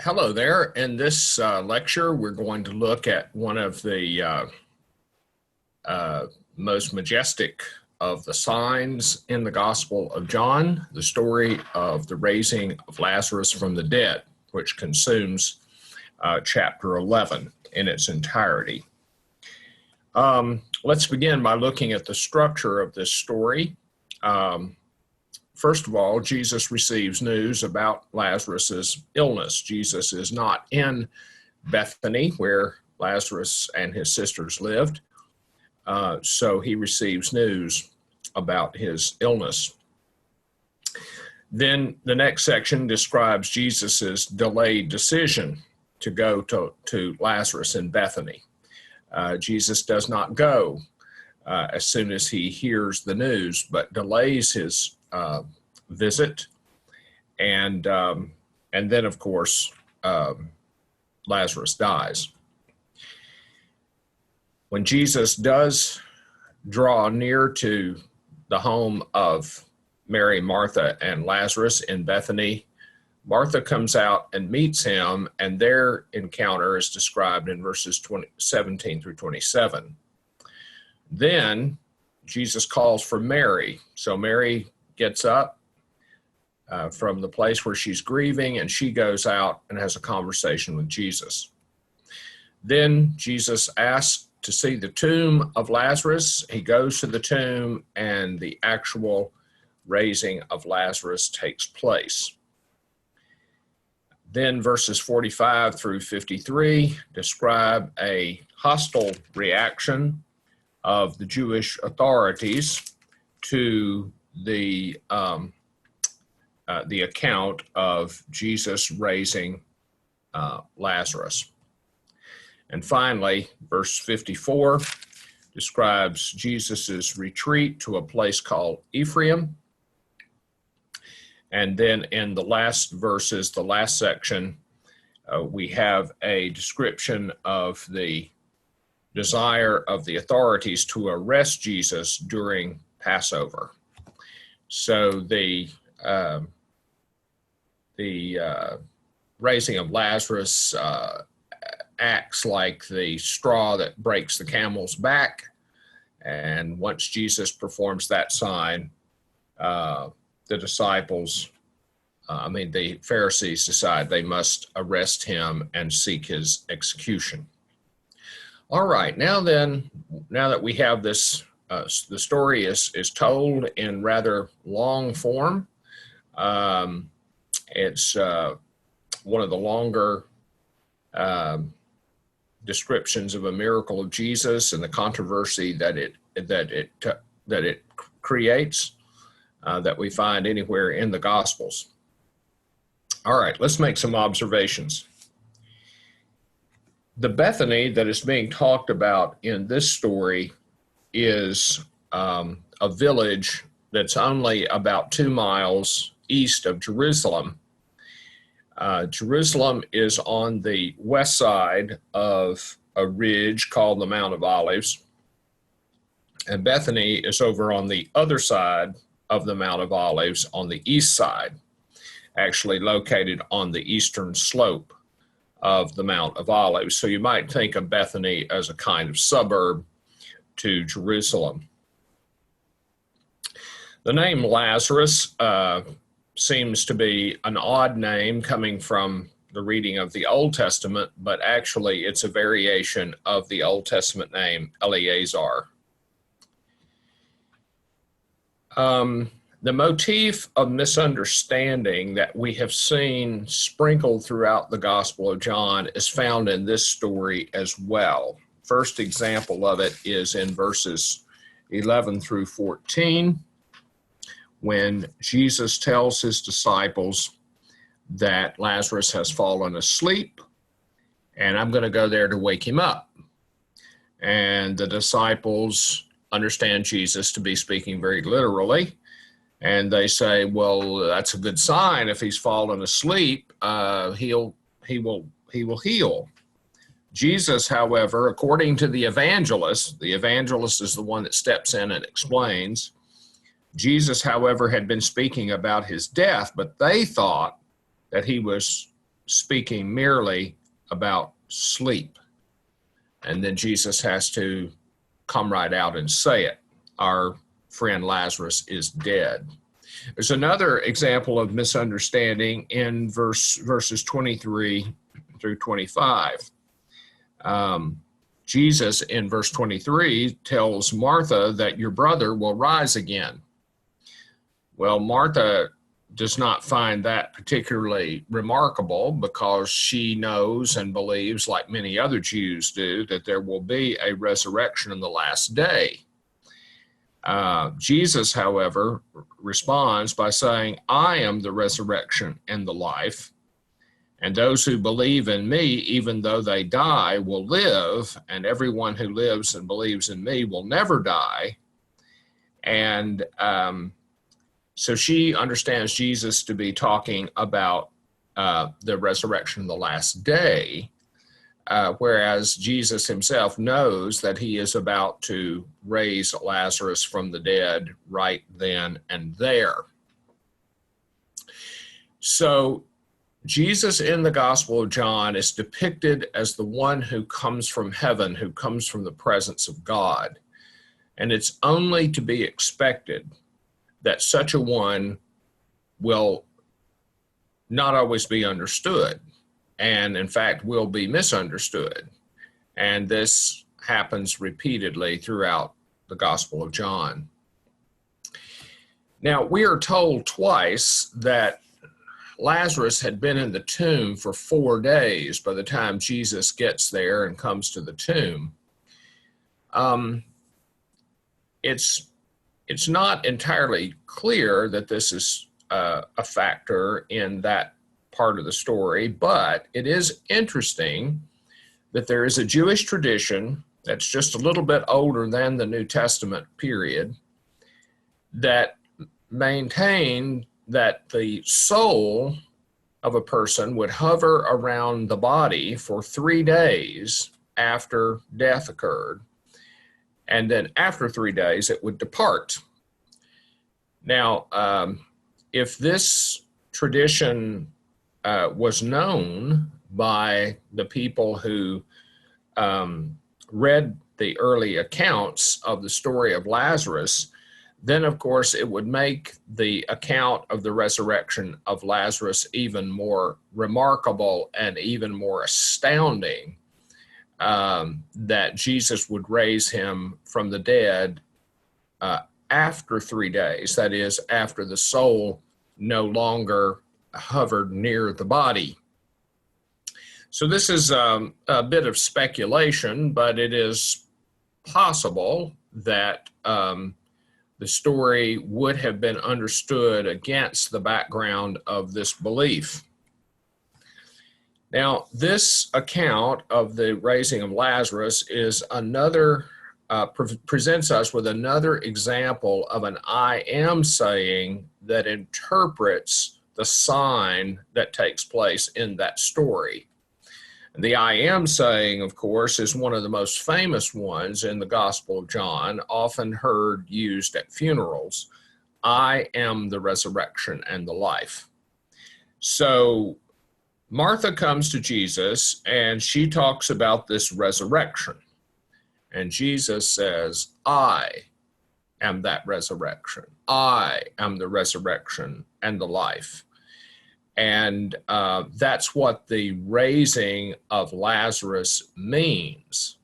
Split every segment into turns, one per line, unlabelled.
Hello there. In this lecture, we're going to look at one of the most majestic of the signs in the Gospel of John, the story of the raising of Lazarus from the dead, which consumes chapter 11 in its entirety. Let's begin by looking at the structure of this story. First of all, Jesus receives news about Lazarus's illness. Jesus is not in Bethany, where Lazarus and his sisters lived, so he receives news about his illness. Then the next section describes Jesus's delayed decision to go to Lazarus in Bethany. Jesus does not go as soon as he hears the news, but delays his visit, and then of course Lazarus dies. When Jesus does draw near to the home of Mary, Martha, and Lazarus in Bethany, Martha comes out and meets him, and their encounter is described in verses 17 through 27. Then Jesus calls for Mary. So Mary gets up from the place where she's grieving, and she goes out and has a conversation with Jesus. Then Jesus asks to see the tomb of Lazarus. He goes to the tomb, and the actual raising of Lazarus takes place. Then verses 45 through 53 describe a hostile reaction of the Jewish authorities to the account of Jesus raising Lazarus. And finally, verse 54 describes Jesus's retreat to a place called Ephraim. And then in the last verses, the last section, we have a description of the desire of the authorities to arrest Jesus during Passover. So the raising of Lazarus acts like the straw that breaks the camel's back. And once Jesus performs that sign, the disciples, the Pharisees decide they must arrest him and seek his execution. All right, now that we have this, the story is told in rather long form. It's one of the longer descriptions of a miracle of Jesus and the controversy that it creates that we find anywhere in the Gospels. All right, let's make some observations. The Bethany that is being talked about in this story is a village that's only about 2 miles east of Jerusalem. Jerusalem is on the west side of a ridge called the Mount of Olives, and Bethany is over on the other side of the Mount of Olives on the east side, actually located on the eastern slope of the Mount of Olives. So you might think of Bethany as a kind of suburb to Jerusalem. The name Lazarus seems to be an odd name coming from the reading of the Old Testament, but actually it's a variation of the Old Testament name Eleazar. The motif of misunderstanding that we have seen sprinkled throughout the Gospel of John is found in this story as well. First example of it is in verses 11 through 14, when Jesus tells his disciples that Lazarus has fallen asleep, and I'm going to go there to wake him up. And the disciples understand Jesus to be speaking very literally, and they say, well, that's a good sign. If he's fallen asleep, he will heal. Jesus, however, according to the evangelist is the one that steps in and explains, Jesus, however, had been speaking about his death, but they thought that he was speaking merely about sleep. And then Jesus has to come right out and say it. Our friend Lazarus is dead. There's another example of misunderstanding in verses 23 through 25. Jesus in verse 23 tells Martha that your brother will rise again. Well, Martha does not find that particularly remarkable because she knows and believes, like many other Jews do, that there will be a resurrection in the last day. Jesus, however, responds by saying, I am the resurrection and the life, and those who believe in me, even though they die, will live, and everyone who lives and believes in me will never die. And so she understands Jesus to be talking about the resurrection of the last day, whereas Jesus himself knows that he is about to raise Lazarus from the dead right then and there. So Jesus in the Gospel of John is depicted as the one who comes from heaven, who comes from the presence of God. And it's only to be expected that such a one will not always be understood, and in fact will be misunderstood. And this happens repeatedly throughout the Gospel of John. Now, we are told twice that Lazarus had been in the tomb for 4 days by the time Jesus gets there and comes to the tomb. It's not entirely clear that this is a factor in that part of the story, but it is interesting that there is a Jewish tradition that's just a little bit older than the New Testament period that maintained that the soul of a person would hover around the body for 3 days after death occurred, and then after 3 days it would depart. Now, if this tradition was known by the people who read the early accounts of the story of Lazarus, then of course it would make the account of the resurrection of Lazarus even more remarkable and even more astounding, that Jesus would raise him from the dead after 3 days, that is, after the soul no longer hovered near the body. So this is a bit of speculation, but it is possible that the story would have been understood against the background of this belief. Now, this account of the raising of Lazarus is another, presents us with another example of an I am saying that interprets the sign that takes place in that story. The I am saying, of course, is one of the most famous ones in the Gospel of John, often heard used at funerals. I am the resurrection and the life. So Martha comes to Jesus and she talks about this resurrection. And Jesus says, I am that resurrection. I am the resurrection and the life. And that's what the raising of Lazarus means.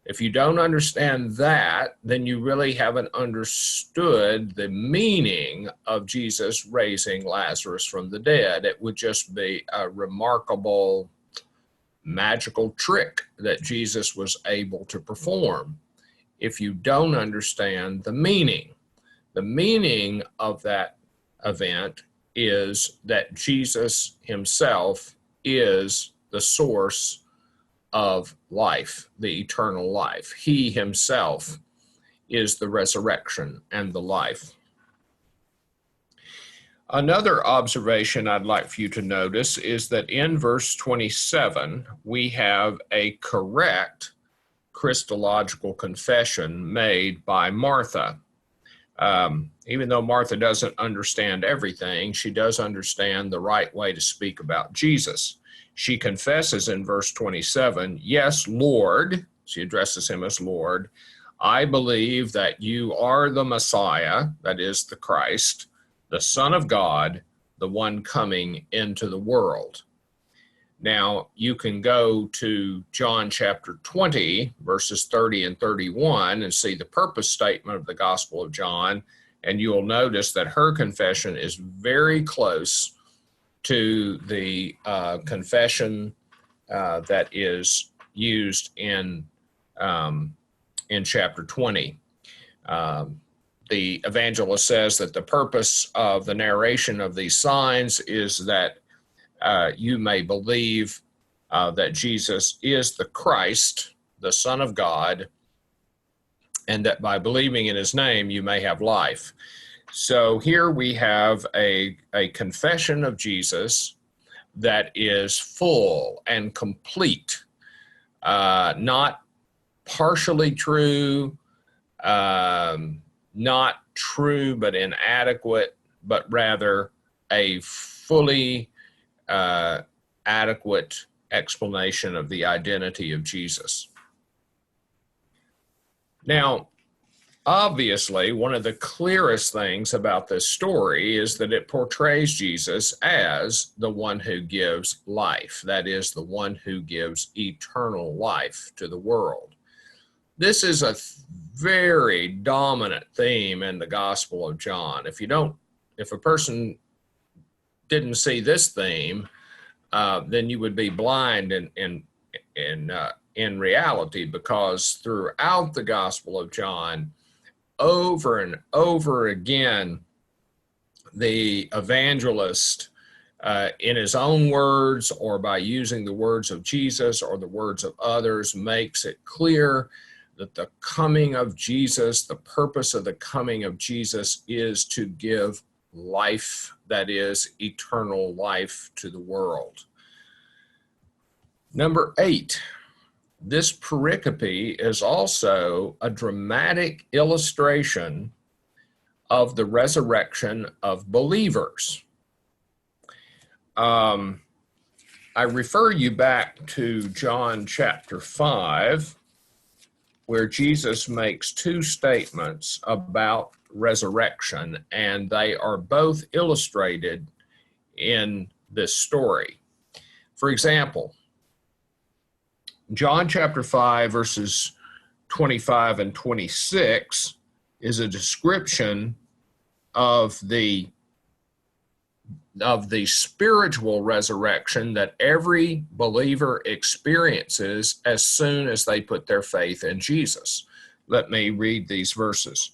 If you don't understand that, then you really haven't understood the meaning of Jesus raising Lazarus from the dead. It would just be a remarkable, magical trick that Jesus was able to perform if you don't understand the meaning. The meaning of that event is that Jesus himself is the source of life, the eternal life. He himself is the resurrection and the life. Another observation I'd like for you to notice is that in verse 27, we have a correct Christological confession made by Martha. Even though Martha doesn't understand everything, she does understand the right way to speak about Jesus. She confesses in verse 27, "Yes, Lord," she addresses him as Lord, "I believe that you are the Messiah," that is the Christ, "the Son of God, the one coming into the world." Now, you can go to John chapter 20, verses 30 and 31, and see the purpose statement of the Gospel of John, and you'll notice that her confession is very close to the confession that is used in chapter 20. The evangelist says that the purpose of the narration of these signs is that you may believe that Jesus is the Christ, the Son of God, and that by believing in his name, you may have life. So here we have a confession of Jesus that is full and complete, not partially true, not true but inadequate, but rather a fully adequate explanation of the identity of Jesus. Now, obviously, one of the clearest things about this story is that it portrays Jesus as the one who gives life, that is, the one who gives eternal life to the world. This is a very dominant theme in the Gospel of John. If a person didn't see this theme, then you would be blind in reality, because throughout the Gospel of John, over and over again, the evangelist, in his own words or by using the words of Jesus or the words of others, makes it clear that the coming of Jesus, the purpose of the coming of Jesus, is to give life, that is, eternal life, to the world. Number 8, this pericope is also a dramatic illustration of the resurrection of believers. I refer you back to John chapter 5, where Jesus makes 2 statements about resurrection, and they are both illustrated in this story. For example, John chapter 5, verses 25 and 26 is a description of the spiritual resurrection that every believer experiences as soon as they put their faith in Jesus. Let me read these verses.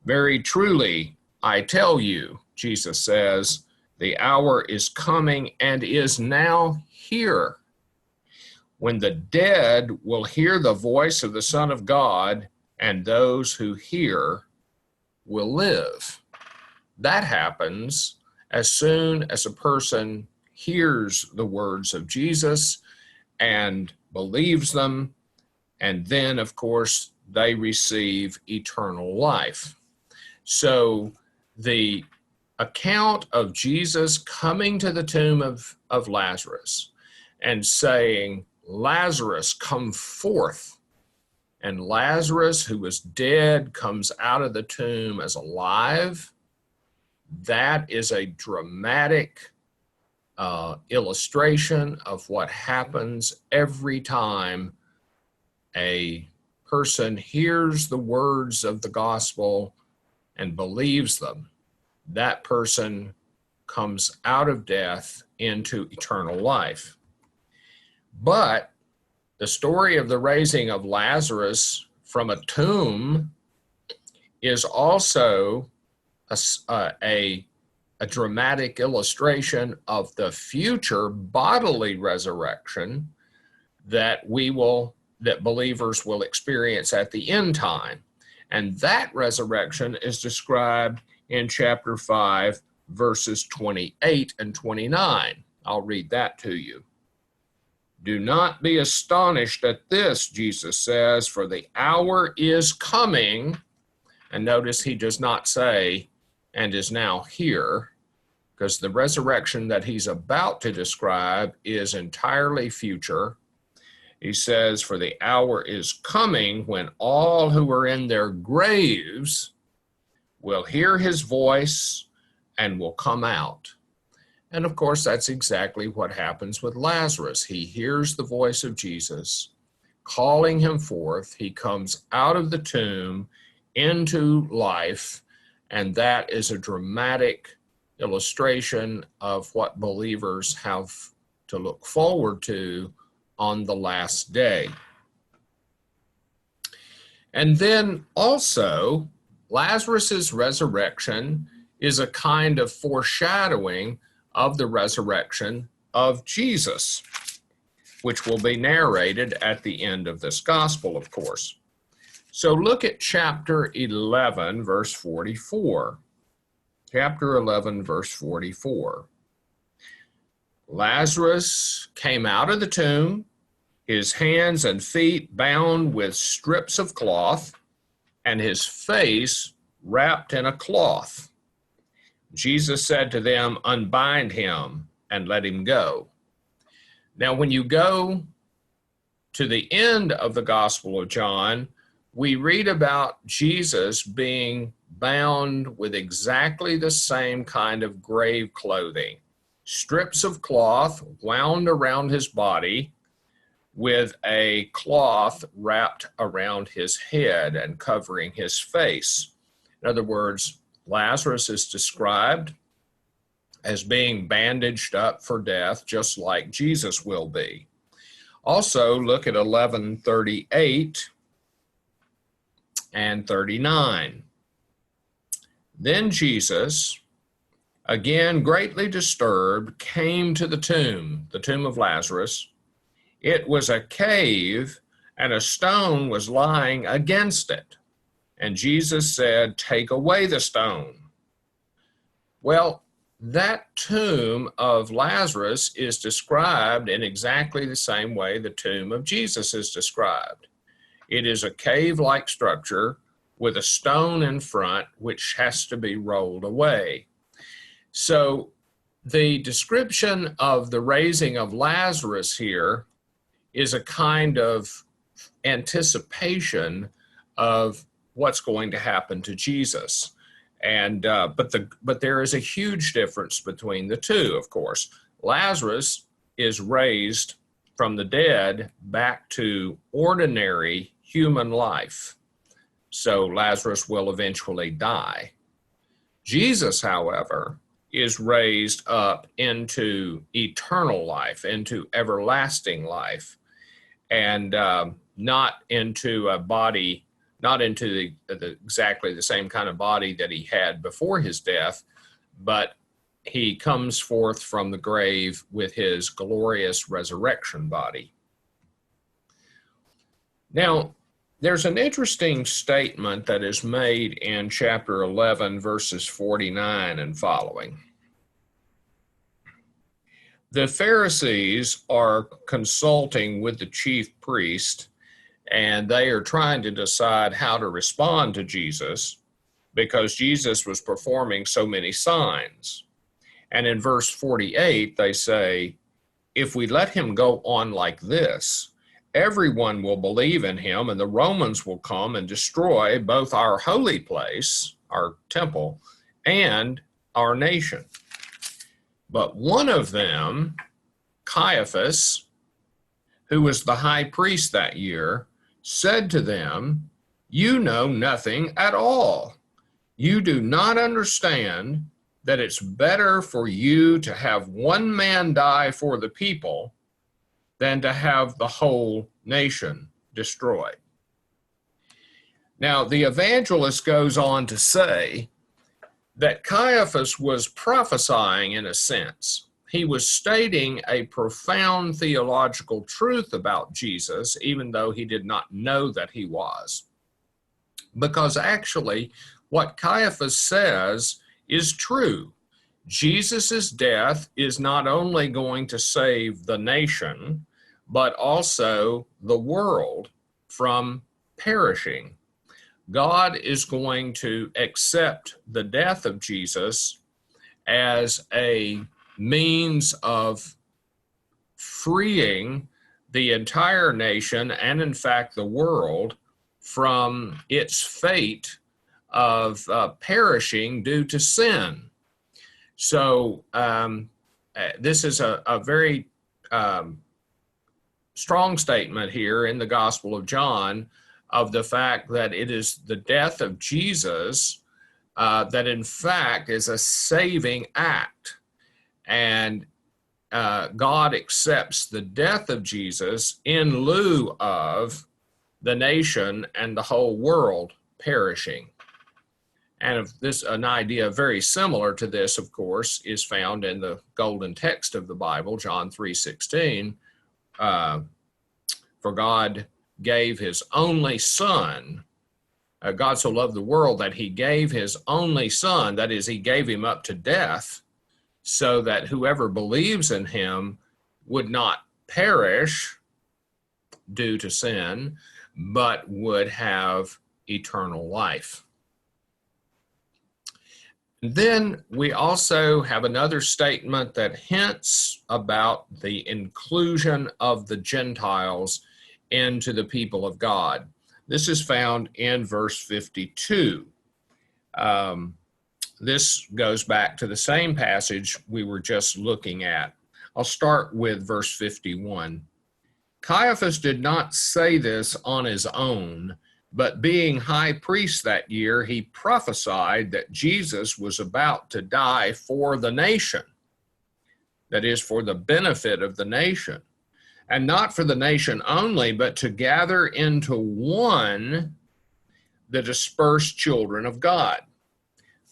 "Very truly, I tell you," Jesus says, "the hour is coming and is now here, when the dead will hear the voice of the Son of God, and those who hear will live." That happens as soon as a person hears the words of Jesus and believes them, and then, of course, they receive eternal life. So the account of Jesus coming to the tomb of Lazarus and saying, "Lazarus, come forth," and Lazarus, who was dead, comes out of the tomb as alive, that is a dramatic illustration of what happens every time a person hears the words of the gospel and believes them. That person comes out of death into eternal life. But the story of the raising of Lazarus from a tomb is also a dramatic illustration of the future bodily resurrection that believers will experience at the end time. And that resurrection is described in chapter 5, verses 28 and 29. I'll read that to you. "Do not be astonished at this," Jesus says, "for the hour is coming And notice he does not say, and is now here, because the resurrection that he's about to describe is entirely future. He says, for the hour is coming when all who are in their graves will hear his voice and will come out. And of course, that's exactly what happens with Lazarus. He hears the voice of Jesus calling him forth. He comes out of the tomb into life, and that is a dramatic illustration of what believers have to look forward to on the last day. And then also, Lazarus's resurrection is a kind of foreshadowing of the resurrection of Jesus, which will be narrated at the end of this gospel, of course. So look at chapter 11, verse 44. Chapter 11, verse 44. Lazarus came out of the tomb, his hands and feet bound with strips of cloth, and his face wrapped in a cloth. Jesus said to them, unbind him and let him go. Now, when you go to the end of the Gospel of John, we read about Jesus being bound with exactly the same kind of grave clothing, strips of cloth wound around his body with a cloth wrapped around his head and covering his face. In other words, Lazarus is described as being bandaged up for death, just like Jesus will be. Also, look at 11:38 and 39. Then Jesus, again greatly disturbed, came to the tomb of Lazarus. It was a cave, and a stone was lying against it. And Jesus said, take away the stone. Well, that tomb of Lazarus is described in exactly the same way the tomb of Jesus is described. It is a cave-like structure with a stone in front, which has to be rolled away. So the description of the raising of Lazarus here is a kind of anticipation of what's going to happen to Jesus. And but there is a huge difference between the two, of course. Lazarus is raised from the dead back to ordinary human life. So Lazarus will eventually die. Jesus, however, is raised up into eternal life, into everlasting life, and not into a body, not into exactly the same kind of body that he had before his death, but he comes forth from the grave with his glorious resurrection body. Now, there's an interesting statement that is made in chapter 11, verses 49 and following. The Pharisees are consulting with the chief priest, and they are trying to decide how to respond to Jesus because Jesus was performing so many signs. And in verse 48, they say, if we let him go on like this, everyone will believe in him, and the Romans will come and destroy both our holy place, our temple, and our nation. But one of them, Caiaphas, who was the high priest that year, said to them, you know nothing at all. You do not understand that it's better for you to have one man die for the people than to have the whole nation destroyed. Now, the evangelist goes on to say that Caiaphas was prophesying in a sense. He was stating a profound theological truth about Jesus, even though he did not know that he was. Because actually, what Caiaphas says is true. Jesus' death is not only going to save the nation, but also the world from perishing. God is going to accept the death of Jesus as a means of freeing the entire nation, and in fact the world, from its fate of perishing due to sin. So this is a very strong statement here in the Gospel of John of the fact that it is the death of Jesus that in fact is a saving act. And God accepts the death of Jesus in lieu of the nation and the whole world perishing. And if this, an idea very similar to this, of course, is found in the golden text of the Bible, John 3:16. For God gave his only son, God so loved the world that he gave his only son, that is, he gave him up to death, so that whoever believes in him would not perish due to sin, but would have eternal life. Then we also have another statement that hints about the inclusion of the Gentiles into the people of God. This is found in verse 52. This goes back to the same passage we were just looking at. I'll start with verse 51. Caiaphas did not say this on his own, but being high priest that year, he prophesied that Jesus was about to die for the nation, that is, for the benefit of the nation, and not for the nation only, but to gather into one the dispersed children of God.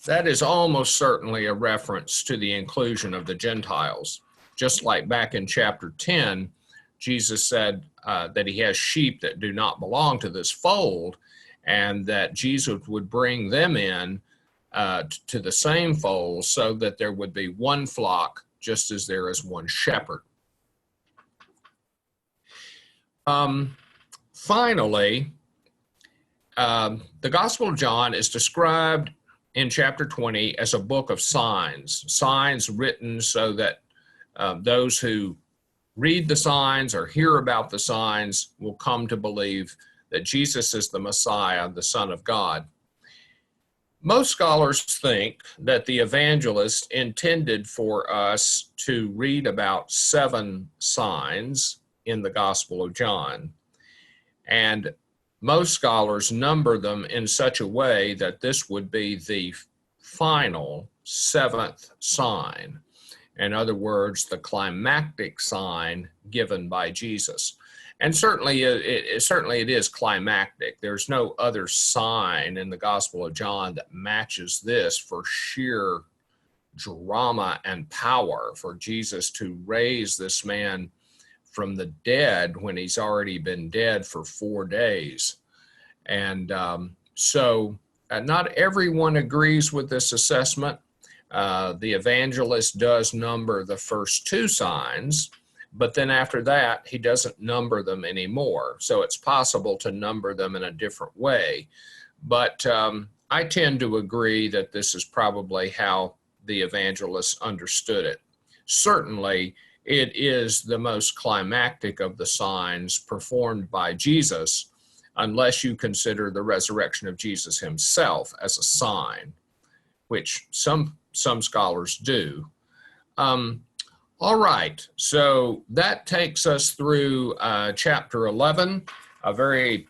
That is almost certainly a reference to the inclusion of the Gentiles. Just like back in chapter 10, Jesus said that he has sheep that do not belong to this fold, and that Jesus would bring them in to the same fold so that there would be one flock, just as there is one shepherd. Finally, the Gospel of John is described in chapter 20 as a book of signs written so that those who read the signs or hear about the signs will come to believe that Jesus is the Messiah, the Son of God. Most scholars think that the evangelist intended for us to read about 7 signs in the Gospel of John, and most scholars number them in such a way that this would be the final 7th sign. In other words, the climactic sign given by Jesus. And certainly it is climactic. There's no other sign in the Gospel of John that matches this for sheer drama and power, for Jesus to raise this man from the dead when he's already been dead for 4 days. And so not everyone agrees with this assessment. The evangelist does number the first 2 signs, but then after that, he doesn't number them anymore. So it's possible to number them in a different way. But I tend to agree that this is probably how the evangelist understood it. Certainly, it is the most climactic of the signs performed by Jesus, unless you consider the resurrection of Jesus himself as a sign, which some scholars do. All right, so that takes us through chapter 11, a very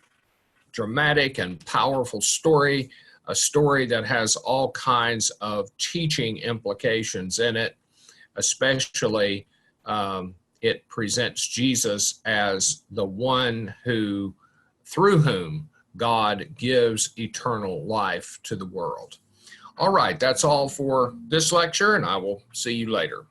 dramatic and powerful story, a story that has all kinds of teaching implications in it, especially it presents Jesus as the one who, through whom God gives eternal life to the world. All right, that's all for this lecture, and I will see you later.